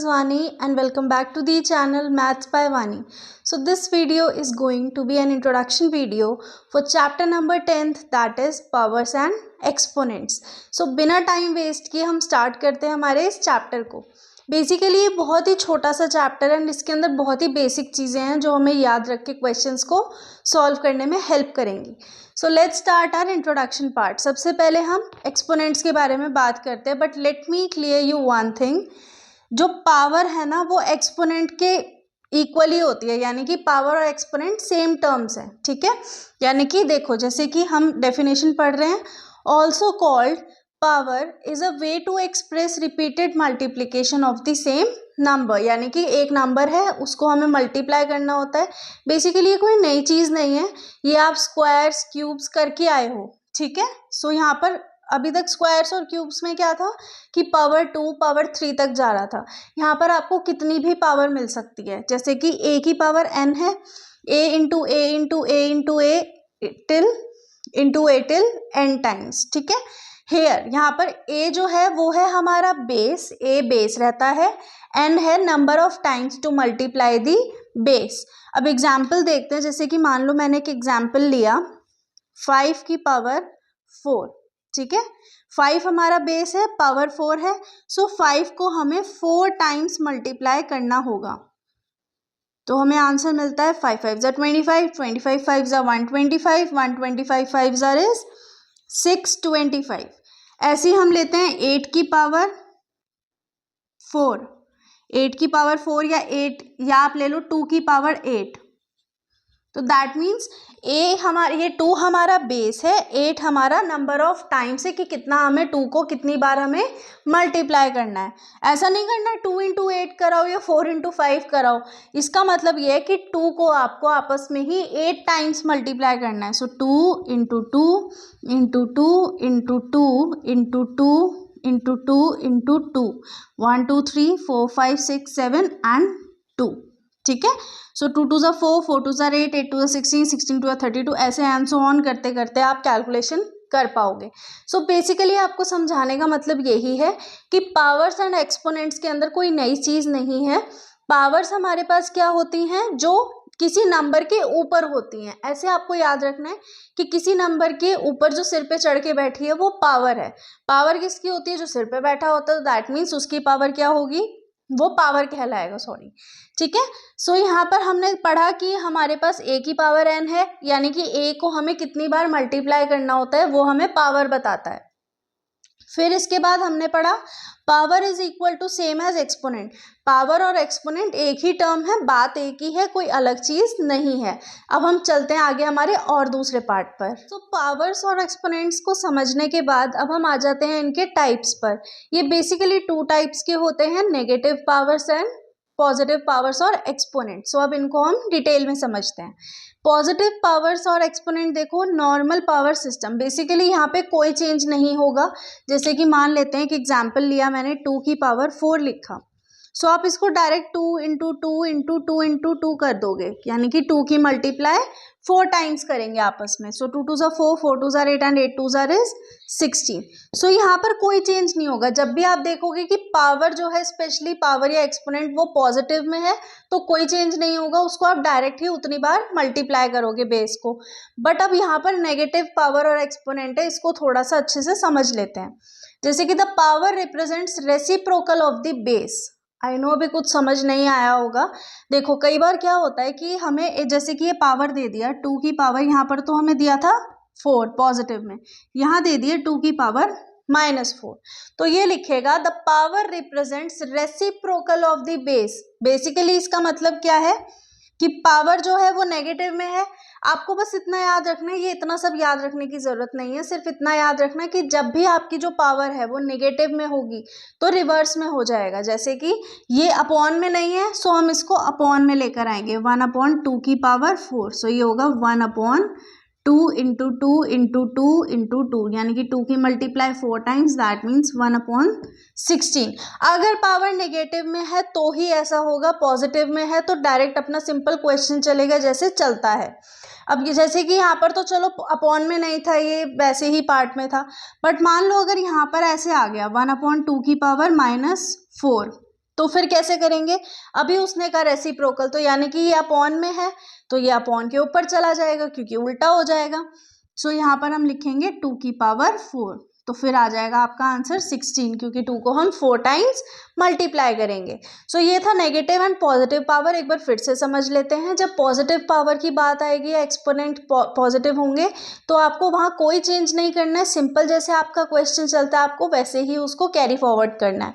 is Vani and welcome back to the channel Maths by Vani. So this video is going to be an introduction video for chapter number 10th, that is powers and exponents. So बिना time waste किए हम start करते हैं हमारे इस chapter को. Basically ये बहुत ही छोटा सा चैप्टर है एंड इसके अंदर बहुत ही बेसिक चीज़ें हैं जो हमें याद रख के क्वेश्चंस को सॉल्व करने में हेल्प करेंगी. So let's start our introduction part. सबसे पहले हम एक्सपोनेंट्स के बारे में बात करते हैं, but let me clear you one thing. जो पावर है ना वो एक्सपोनेंट के इक्वली होती है, यानी कि पावर और एक्सपोनेंट सेम टर्म्स है. ठीक है, यानी कि देखो जैसे कि हम डेफिनेशन पढ़ रहे हैं, also called power is a way to express repeated multiplication of the same number. यानी कि एक नंबर है उसको हमें मल्टीप्लाई करना होता है. बेसिकली ये कोई नई चीज़ नहीं है, ये आप स्क्वायर्स क्यूब्स करके आए हो. ठीक है, सो यहाँ पर अभी तक स्क्वायर्स और क्यूब्स में क्या था कि पावर 2 पावर 3 तक जा रहा था. यहाँ पर आपको कितनी भी पावर मिल सकती है, जैसे कि a की पावर n है, a into A into A into A till n times. ठीक है, हेयर यहाँ पर a जो है वो है हमारा बेस, a बेस रहता है, n है number of times to multiply the base. अब एग्जाम्पल देखते हैं, जैसे कि मान लो मैंने एक एग्जाम्पल लिया 5 की पावर 4. ठीक है, 5 हमारा बेस है, पावर 4 है, सो 5 को हमें 4 टाइम्स मल्टीप्लाई करना होगा. तो हमें आंसर मिलता है 5 5 ज़ा 25, 25 5 ज़ा 125, 125 5 ज़ा इज 625. ऐसे ही हम लेते हैं 8 की पावर 4, 8 की पावर 4 या 8 या आप ले लो 2 की पावर 8. तो दैट मीन्स ए हमारे ये 2 हमारा बेस है, 8 हमारा नंबर ऑफ टाइम्स है कि कितना हमें 2 को कितनी बार हमें मल्टीप्लाई करना है. ऐसा नहीं करना है 2 इंटू 8 कराओ या 4 इंटू 5 कराओ. इसका मतलब ये है कि 2 को आपको आपस में ही 8 टाइम्स मल्टीप्लाई करना है. सो 2 into 2 into 2 into 2 into 2 into 2 into 2, 1 2 3 4 5 6 7 and 2. ठीक है, सो 2 2 ज़ा 4, 4 2 ज़ा 8, 8 2 ज़ा 16, 16 2 ज़ा 32, ऐसे एंड सो ऑन करते करते आप कैलकुलेशन कर पाओगे. सो बेसिकली आपको समझाने का मतलब यही है कि पावर्स एंड एक्सपोनेंट्स के अंदर कोई नई चीज़ नहीं है. पावर्स हमारे पास क्या होती हैं, जो किसी नंबर के ऊपर होती हैं. ऐसे आपको याद रखना है कि किसी नंबर के ऊपर जो सिर पे चढ़ के बैठी है वो पावर है. पावर किसकी होती है, जो सिर पे बैठा होता है, तो दैट मीन्स उसकी पावर क्या होगी, वो पावर कहलाएगा. सॉरी. ठीक है, सो यहाँ पर हमने पढ़ा कि हमारे पास a की पावर n है, यानी कि a को हमें कितनी बार मल्टीप्लाई करना होता है वो हमें पावर बताता है. फिर इसके बाद हमने पढ़ा power is equal to same as exponent. Power और एक्सपोनेंट एक ही टर्म है, बात एक ही है, कोई अलग चीज नहीं है. अब हम चलते हैं आगे हमारे और दूसरे पार्ट पर. तो पावर्स और एक्सपोनेंट्स को समझने के बाद अब हम आ जाते हैं इनके टाइप्स पर. ये बेसिकली 2 टाइप्स के होते हैं, negative powers and positive powers और एक्सपोनेंट. सो अब इनको हम डिटेल में समझते हैं. पॉजिटिव पावर्स और एक्सपोनेंट देखो, नॉर्मल पावर सिस्टम, बेसिकली यहाँ पे कोई चेंज नहीं होगा. जैसे कि मान लेते हैं कि एग्जाम्पल लिया मैंने 2 की पावर 4 लिखा, सो आप इसको डायरेक्ट 2 इंटू 2 इंटू 2 इंटू 2 कर दोगे, यानी कि 2 की मल्टीप्लाई 4 टाइम्स करेंगे आपस में. सो 2 2 ज़ा 4, 4 2 ज़ा 8 एंड 8 2 ज़ा इज 16. सो यहाँ पर कोई चेंज नहीं होगा. जब भी आप देखोगे कि पावर जो है, स्पेशली पावर या एक्सपोनेंट, वो पॉजिटिव में है तो कोई चेंज नहीं होगा, उसको आप डायरेक्ट ही उतनी बार मल्टीप्लाई करोगे बेस को. बट अब यहाँ पर नेगेटिव पावर और एक्सपोनेंट है, इसको थोड़ा सा अच्छे से समझ लेते हैं. जैसे कि the power represents reciprocal of the base. I know अभी कुछ समझ नहीं आया होगा. देखो कई बार क्या होता है कि हमें जैसे कि ये पावर दे दिया 2 की पावर, यहाँ पर तो हमें दिया था 4 पॉजिटिव में, यहाँ दे दिए 2 की पावर -4, तो ये लिखेगा the power represents reciprocal of the base. Basically इसका मतलब क्या है कि पावर जो है वो नेगेटिव में है. आपको बस इतना याद रखना है, ये इतना सब याद रखने की ज़रूरत नहीं है, सिर्फ इतना याद रखना है कि जब भी आपकी जो पावर है वो नेगेटिव में होगी तो रिवर्स में हो जाएगा. जैसे कि ये अपॉन में नहीं है, सो हम इसको अपॉन में लेकर आएंगे, 1/2 की पावर 4, सो ये होगा 1/2 इंटू 2 इंटू 2 इंटू 2, यानी कि 2 की मल्टीप्लाई 4 टाइम्स, दैट मीन्स 1/16. अगर पावर नेगेटिव में है तो ही ऐसा होगा, पॉजिटिव में है तो डायरेक्ट अपना सिंपल क्वेश्चन चलेगा जैसे चलता है. अब ये जैसे कि यहाँ पर तो चलो अपॉन में नहीं था, ये वैसे ही पार्ट में था, बट मान लो अगर यहाँ पर ऐसे आ गया 1/2 की पावर -4, तो फिर कैसे करेंगे, अभी उसने का रेसिप्रोकल, तो यानी कि ये अपॉन में है तो ये अपॉन के ऊपर चला जाएगा क्योंकि उल्टा हो जाएगा। सो यहाँ पर हम लिखेंगे 2 की पावर 4, तो फिर आ जाएगा आपका आंसर 16 क्योंकि 2 को हम 4 टाइम्स मल्टीप्लाई करेंगे। सो ये था नेगेटिव एंड पॉजिटिव पावर। एक बार फिर से समझ लेते हैं, जब पॉजिटिव पावर की बात आएगी या एक्सपोनेंट पॉजिटिव होंगे तो आपको वहाँ कोई चेंज नहीं करना है, सिंपल जैसे आपका क्वेश्चन चलता है आपको वैसे ही उसको कैरी फॉरवर्ड करना है।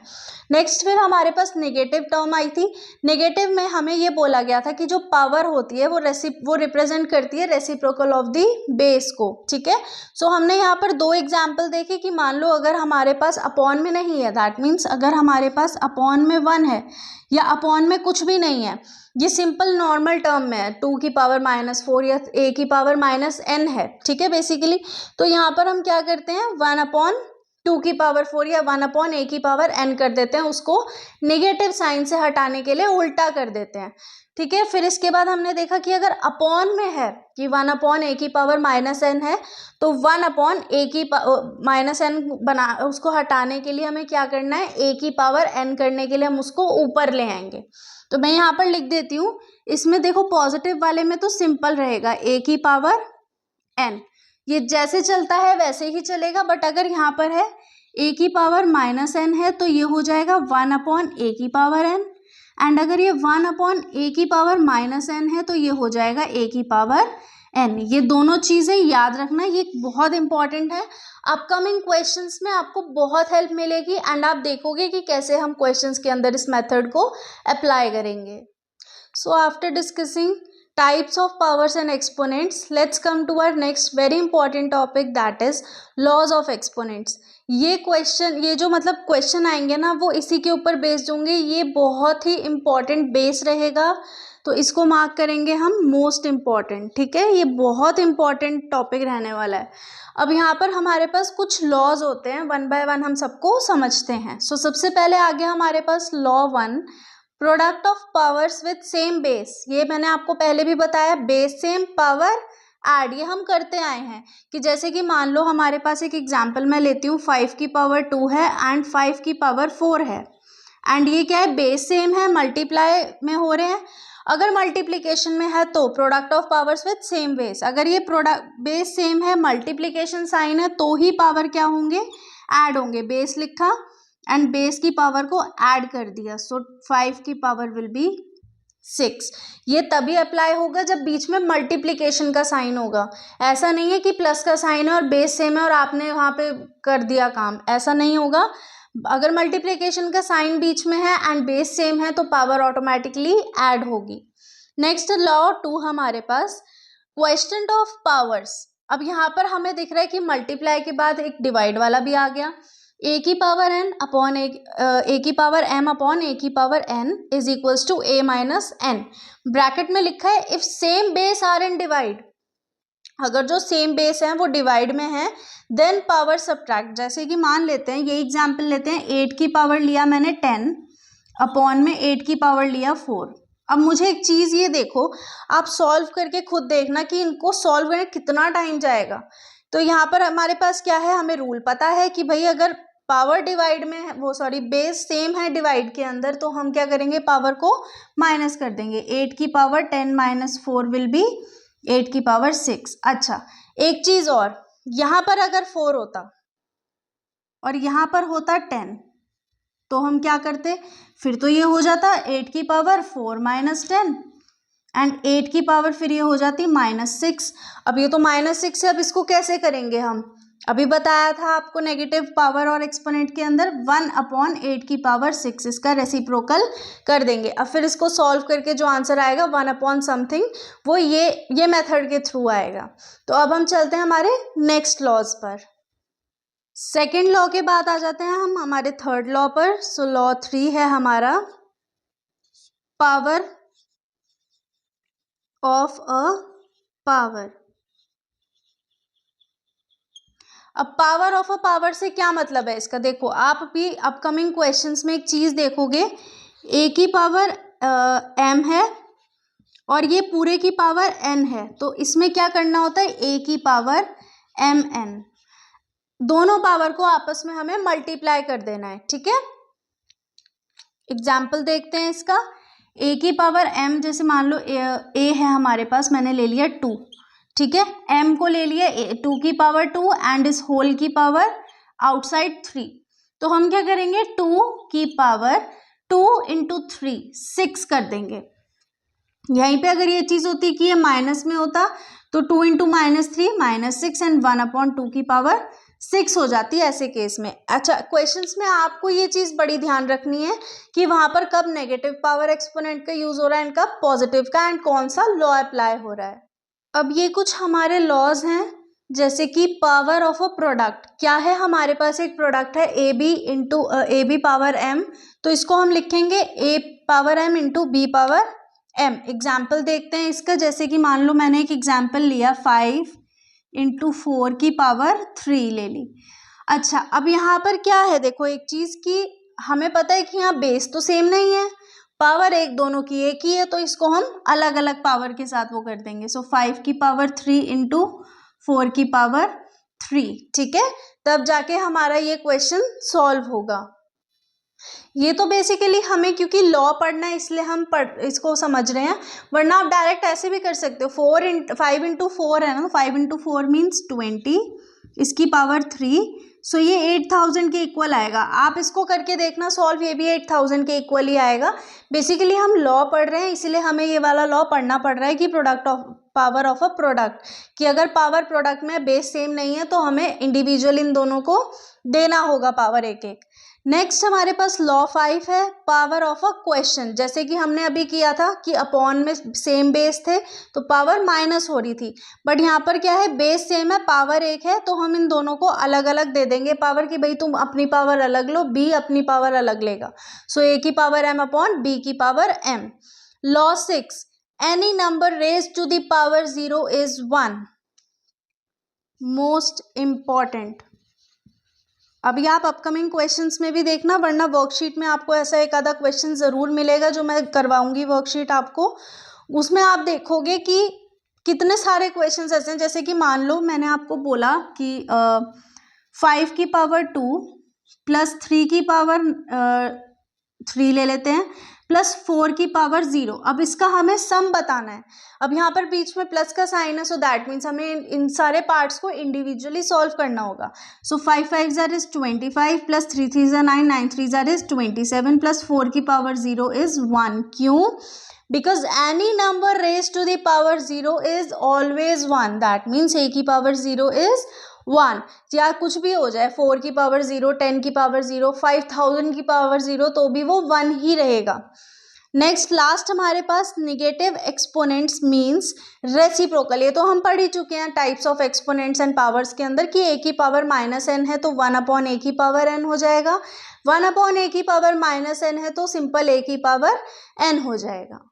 नेक्स्ट फिर हमारे पास नेगेटिव टर्म आई थी। नेगेटिव में हमें ये बोला गया था कि जो पावर होती है वो रिप्रेजेंट करती है रेसिप्रोकल ऑफ द बेस को, ठीक है। सो हमने यहाँ पर 2 एग्जाम्पल देखे कि मान लो अगर हमारे पास अपॉन में नहीं है, दैट मीन्स अगर हमारे पास अपॉन में 1 है या अपॉन में कुछ भी नहीं है, ये सिंपल नॉर्मल टर्म में है, 2 की पावर -4 या a की पावर -n है, ठीक है बेसिकली। तो यहाँ पर हम क्या करते हैं, 1/2 की पावर 4 या 1/a की पावर n कर देते हैं, उसको नेगेटिव साइन से हटाने के लिए उल्टा कर देते हैं, ठीक है। फिर इसके बाद हमने देखा कि अगर अपॉन में है कि 1/a की पावर -n है तो 1/a की -n बना उसको हटाने के लिए हमें क्या करना है, a की पावर n करने के लिए हम उसको ऊपर ले आएंगे। तो मैं यहाँ पर लिख देती हूँ, इसमें देखो पॉजिटिव वाले में तो सिंपल रहेगा a की पावर n, ये जैसे चलता है वैसे ही चलेगा, बट अगर यहाँ पर है a की पावर -n है तो ये हो जाएगा 1/a की पावर n, एंड अगर ये 1/a की पावर -n है तो ये हो जाएगा a की पावर n। ये दोनों चीज़ें याद रखना, ये बहुत इंपॉर्टेंट है, अपकमिंग क्वेश्चंस में आपको बहुत हेल्प मिलेगी एंड आप देखोगे कि कैसे हम क्वेश्चंस के अंदर इस मेथड को अप्लाई करेंगे। So after discussing types of powers and exponents, let's come to our next very important topic, that is laws of exponents। ये क्वेश्चन, ये जो मतलब क्वेश्चन आएंगे ना वो इसी के ऊपर बेस्ड होंगे, ये बहुत ही इम्पॉर्टेंट बेस रहेगा, तो इसको मार्क करेंगे हम मोस्ट इम्पॉर्टेंट, ठीक है। ये बहुत इम्पॉर्टेंट टॉपिक रहने वाला है। अब यहाँ पर हमारे पास कुछ लॉज होते हैं, 1 by 1 हम सबको समझते हैं। सो सबसे पहले आ गया हमारे पास law 1, product of powers with same base. ये मैंने आपको पहले भी बताया, बेस सेम पावर ऐड, ये हम करते आए हैं कि जैसे कि मान लो हमारे पास एक एग्जांपल मैं लेती हूँ, 5 की पावर 2 है एंड 5 की पावर 4 है, एंड ये क्या है, बेस सेम है, मल्टीप्लाई में हो रहे हैं। अगर मल्टीप्लिकेशन में है तो product of powers with same base, अगर ये प्रोडक्ट बेस सेम है, मल्टीप्लिकेशन साइन है, तो ही पावर क्या होंगे, ऐड होंगे। बेस लिखा एंड बेस की पावर को ऐड कर दिया, सो 5 की पावर विल बी 6। ये तभी अप्लाई होगा जब बीच में मल्टीप्लिकेशन का साइन होगा, ऐसा नहीं है कि प्लस का साइन है और बेस सेम है और आपने वहाँ पे कर दिया काम, ऐसा नहीं होगा। अगर मल्टीप्लिकेशन का साइन बीच में है एंड बेस सेम है तो पावर ऑटोमेटिकली ऐड होगी। नेक्स्ट लॉ 2 हमारे पास, क्वेश्चन ऑफ पावर्स। अब यहाँ पर हमें दिख रहा है कि मल्टीप्लाई के बाद एक डिवाइड वाला भी आ गया, a की पावर n अपॉन a की पावर m अपॉन a की power n is equals to a minus n। Bracket में लिखा है if same base are in divide, अगर जो सेम बेस है वो डिवाइड में है देन पावर सब्ट्रैक्ट। जैसे कि मान लेते हैं, ये एग्जाम्पल लेते हैं, 8 की पावर लिया मैंने 10 अपॉन में 8 की पावर लिया 4। अब मुझे एक चीज़ ये देखो, आप सॉल्व करके खुद देखना कि इनको सॉल्व करने कितना टाइम जाएगा। तो यहाँ पर हमारे पास क्या है, हमें रूल पता है कि भाई अगर पावर डिवाइड में है, वो सॉरी बेस सेम है डिवाइड के अंदर, तो हम क्या करेंगे, पावर को माइनस कर देंगे। 8 की पावर 10 माइनस 4 विल बी 8 की पावर 6। अच्छा एक चीज़ और, यहाँ पर अगर 4 होता और यहाँ पर होता 10 तो हम क्या करते, फिर तो ये हो जाता 8 की पावर 4 माइनस 10 एंड 8 की पावर फिर ये हो जाती -6। अब ये तो -6 है, अब इसको कैसे करेंगे हम, अभी बताया था आपको नेगेटिव पावर और एक्सपोनेंट के अंदर 1/8 की पावर 6, इसका रेसिप्रोकल कर देंगे। अब फिर इसको सॉल्व करके जो आंसर आएगा 1/समथिंग, वो ये मेथड के थ्रू आएगा। तो अब हम चलते हैं हमारे नेक्स्ट लॉज पर। सेकेंड लॉ के बाद आ जाते हैं हम हमारे थर्ड लॉ पर। सो लॉ 3 है हमारा, पावर ऑफ अ पावर। अब पावर ऑफ अ पावर से क्या मतलब है इसका, देखो आप भी अपकमिंग क्वेश्चंस में एक चीज़ देखोगे, a की पावर m है और ये पूरे की पावर n है, तो इसमें क्या करना होता है, a की पावर mn, दोनों पावर को आपस में हमें मल्टीप्लाई कर देना है, ठीक है। एग्जाम्पल देखते हैं इसका। ए की पावर m, जैसे मान लो ए है हमारे पास, मैंने ले लिया 2, ठीक है, m को ले लिया 2 की पावर 2 एंड इस होल की पावर आउटसाइड 3। तो हम क्या करेंगे, 2 की पावर 2 इंटू 3 6 कर देंगे। यहीं पे अगर ये चीज होती कि ये माइनस में होता तो 2 इंटू -3 -6 एंड 1/2 की पावर 6 हो जाती है ऐसे केस में। अच्छा, क्वेश्चंस में आपको ये चीज बड़ी ध्यान रखनी है कि वहां पर कब नेगेटिव पावर एक्सपोनेंट का यूज हो रहा है एंड कब पॉजिटिव का, एंड कौन सा लॉ अप्लाई हो रहा है। अब ये कुछ हमारे लॉज हैं, जैसे कि पावर ऑफ अ प्रोडक्ट। क्या है, हमारे पास एक प्रोडक्ट है ए बी पावर m, तो इसको हम लिखेंगे a power m into B power m। Example देखते हैं इसका, जैसे कि मान लो मैंने एक एग्जाम्पल लिया 5 इंटू 4 की पावर 3 ले ली। अच्छा, अब यहाँ पर क्या है, देखो एक चीज की हमें पता है कि यहाँ बेस तो सेम नहीं है, पावर एक दोनों की एक ही है, तो इसको हम अलग अलग पावर के साथ वो कर देंगे। सो 5 की पावर 3 इंटू 4 की पावर 3, ठीक है, तब जाके हमारा ये क्वेश्चन सॉल्व होगा। ये तो बेसिकली हमें क्योंकि लॉ पढ़ना है इसलिए हम इसको समझ रहे हैं, वरना आप डायरेक्ट ऐसे भी कर सकते हो। 5 इंटू 4 है ना, 5 इंटू 4 मीन्स 20, इसकी पावर 3, सो ये 8000 के इक्वल आएगा। आप इसको करके देखना सॉल्व, ये भी 8000 के इक्वल ही आएगा। बेसिकली हम लॉ पढ़ रहे हैं इसलिए हमें ये वाला लॉ पढ़ना पड़ रहा है कि product of power of a product, कि अगर पावर प्रोडक्ट में बेस सेम नहीं है तो हमें इंडिविजुअल इन दोनों को देना होगा पावर एक एक। नेक्स्ट हमारे पास लॉ 5 है, पावर ऑफ अ क्वेश्चन। जैसे कि हमने अभी किया था कि अपॉन में सेम बेस थे तो पावर माइनस हो रही थी, बट यहाँ पर क्या है, बेस सेम है, पावर एक है, तो हम इन दोनों को अलग अलग दे देंगे पावर कि भाई तुम अपनी पावर अलग लो, बी अपनी पावर अलग लेगा। सो ए की पावर m अपॉन बी की power m। Law 6, any number raise to the power 0 is 1। Most important. अभी आप अपकमिंग क्वेश्चंस में भी देखना, वरना वर्कशीट में आपको ऐसा एक आधा क्वेश्चन ज़रूर मिलेगा जो मैं करवाऊंगी वर्कशीट आपको, उसमें आप देखोगे कि कितने सारे क्वेश्चंस ऐसे हैं। जैसे कि मान लो मैंने आपको बोला कि 5 की पावर 2 प्लस 3 की पावर 3 ले लेते हैं, प्लस 4 की पावर 0। अब इसका हमें सम बताना है। अब यहाँ पर बीच में प्लस का साइन है, सो दैट मीन्स हमें इन सारे पार्ट्स को इंडिविजुअली सॉल्व करना होगा। सो 5 5 ज़ार इज 25 प्लस 3 3 ज़ार 9 9 3 ज़ार इज 27 प्लस 4 की पावर 0 इज 1। क्यों? Because any number raise to the power 0 is always 1। That means a की पावर 0 इज 1, या कुछ भी हो जाए, 4 की पावर 0, 10 की पावर 0, 5000 की पावर 0, तो भी वो 1 ही रहेगा। नेक्स्ट लास्ट हमारे पास निगेटिव एक्सपोनेंट्स मीन्स रेसिप्रोकल। ये तो हम पढ़ ही चुके हैं types of exponents and powers के अंदर कि ए की पावर -n है तो 1 अपॉन ए की पावर n हो जाएगा, 1 अपॉन ए की पावर -n है तो सिंपल ए की पावर n हो जाएगा।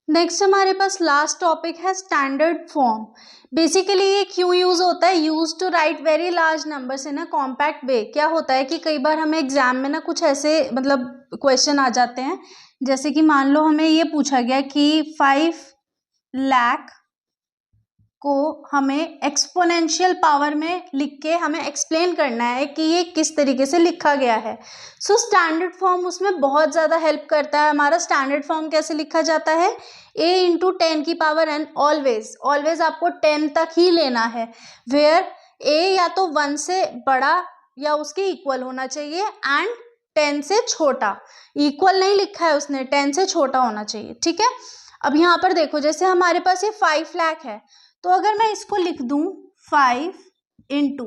नेक्स्ट हमारे पास लास्ट टॉपिक है स्टैंडर्ड फॉर्म। बेसिकली ये क्यों यूज होता है, use to write very large numbers in a compact way. क्या होता है कि कई बार हमें एग्जाम में ना कुछ ऐसे मतलब क्वेश्चन आ जाते हैं, जैसे कि मान लो हमें ये पूछा गया कि 5 लाख को हमें एक्सपोनेंशियल पावर में लिख के हमें एक्सप्लेन करना है कि ये किस तरीके से लिखा गया है। सो स्टैंडर्ड फॉर्म उसमें बहुत ज़्यादा हेल्प करता है। हमारा स्टैंडर्ड फॉर्म कैसे लिखा जाता है, a इंटू 10 की पावर n। ऑलवेज आपको 10 तक ही लेना है, वेयर a या तो 1 से बड़ा या उसके इक्वल होना चाहिए एंड 10 से छोटा। इक्वल नहीं लिखा है उसने, 10 से छोटा होना चाहिए, ठीक है। अब यहाँ पर देखो, जैसे हमारे पास ये 5 लाख है, तो अगर मैं इसको लिख दूं 5 इंटू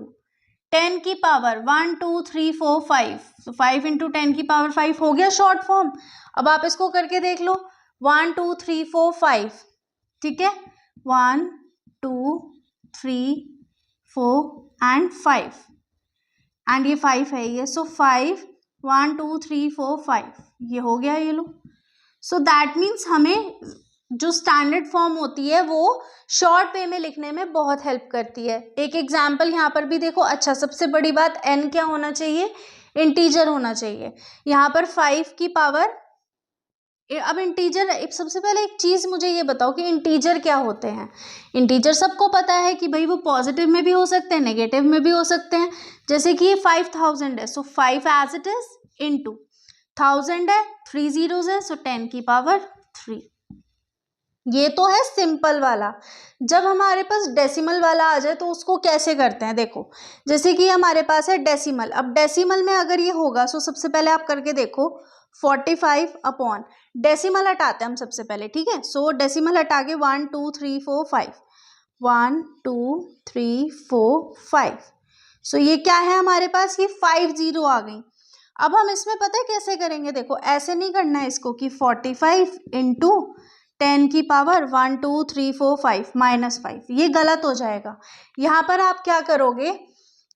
10 की पावर 1 2 3 4 5, तो 5 इंटू 10 की पावर 5 हो गया शॉर्ट फॉर्म। अब आप इसको करके देख लो, 1 2 3 4 5, ठीक है, 1 2 3 4 एंड 5, एंड ये 5 है ये, सो 5 1 2 3 4 5 ये हो गया, ये लो। सो दैट मीन्स हमें जो स्टैंडर्ड फॉर्म होती है वो शॉर्ट वे में लिखने में बहुत हेल्प करती है। एक एग्जाम्पल यहाँ पर भी देखो। अच्छा, सबसे बड़ी बात n क्या होना चाहिए, इंटीजर होना चाहिए। यहाँ पर 5 की पावर, अब इंटीजर, सबसे पहले एक चीज़ मुझे ये बताओ कि इंटीजर क्या होते हैं। इंटीजर सबको पता है कि भाई वो पॉजिटिव में भी हो सकते हैं, नेगेटिव में भी हो सकते हैं। जैसे कि ये 5000 है, सो 5 एज इट इज इंटू 1000 है, 3 zeros है, सो 10 की पावर 3। ये तो है सिंपल वाला। जब हमारे पास डेसिमल वाला आ जाए तो उसको कैसे करते हैं, देखो जैसे कि हमारे पास है डेसिमल। अब डेसिमल में अगर ये होगा सो सबसे पहले आप करके देखो 45 अपॉन डेसिमल हटाते हैं हम सबसे पहले, ठीक है। सो डेसिमल हटा के 1 2 3 4 5 1 2 3 4 5। सो ये क्या है हमारे पास, ये 5 जीरो आ गई। अब हम इसमें पता है कैसे करेंगे, देखो ऐसे नहीं करना है इसको कि 45 इंटू 10 की पावर 1 2 3 4 5 माइनस 5, ये गलत हो जाएगा। यहाँ पर आप क्या करोगे,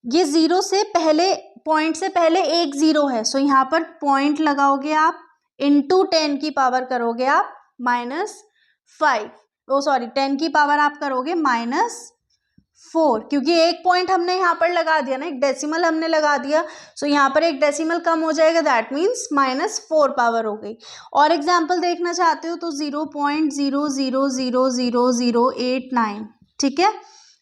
ये जीरो से पहले, पॉइंट से पहले एक जीरो है, सो यहाँ पर पॉइंट लगाओगे आप, इंटू 10 की पावर करोगे आप -5, ओ सॉरी 10 की पावर आप करोगे -4, क्योंकि एक पॉइंट हमने यहाँ पर लगा दिया ना, एक डेसिमल हमने लगा दिया, सो यहाँ पर एक डेसिमल कम हो जाएगा, दैट मीन्स -4 पावर हो गई। और एग्जाम्पल देखना चाहते हो तो 0.00000089, ठीक है।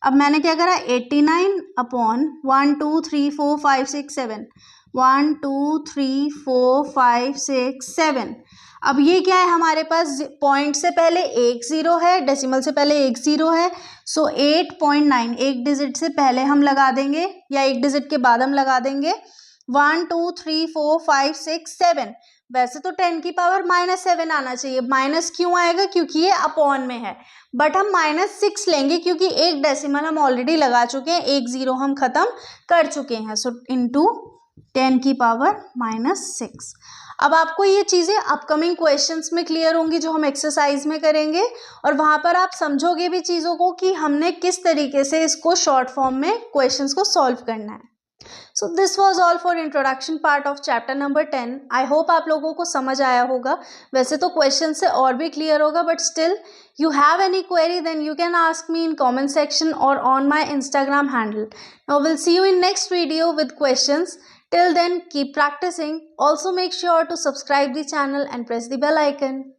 अब मैंने क्या करा, 89 अपॉन 1 2 3 4 5 6 7 1 2 3 4 5 6 7। अब ये क्या है हमारे पास, पॉइंट से पहले एक जीरो है, डेसिमल से पहले एक जीरो है, सो 8.9 एक डिजिट से पहले हम लगा देंगे या एक डिजिट के बाद हम लगा देंगे 1 2 3 4 5 6 7। वैसे तो 10 की पावर -7 आना चाहिए, माइनस क्यों आएगा, क्योंकि ये अपॉन में है, बट हम -6 लेंगे क्योंकि एक डेसिमल हम ऑलरेडी लगा चुके हैं, एक जीरो हम खत्म कर चुके हैं, सो इंटू 10 की पावर -6। अब आपको ये चीज़ें अपकमिंग क्वेश्चंस में क्लियर होंगी जो हम एक्सरसाइज में करेंगे, और वहाँ पर आप समझोगे भी चीज़ों को कि हमने किस तरीके से इसको शॉर्ट फॉर्म में क्वेश्चंस को सॉल्व करना है। So this was all for introduction part of chapter number 10। I hope आप लोगों को समझ आया होगा। वैसे तो क्वेश्चन से और भी क्लियर होगा, but still you have any query then you can ask me in comment section or on my Instagram handle. Now we'll see you in next video with questions. Till then keep practicing. Also make sure to subscribe the channel and press the bell icon.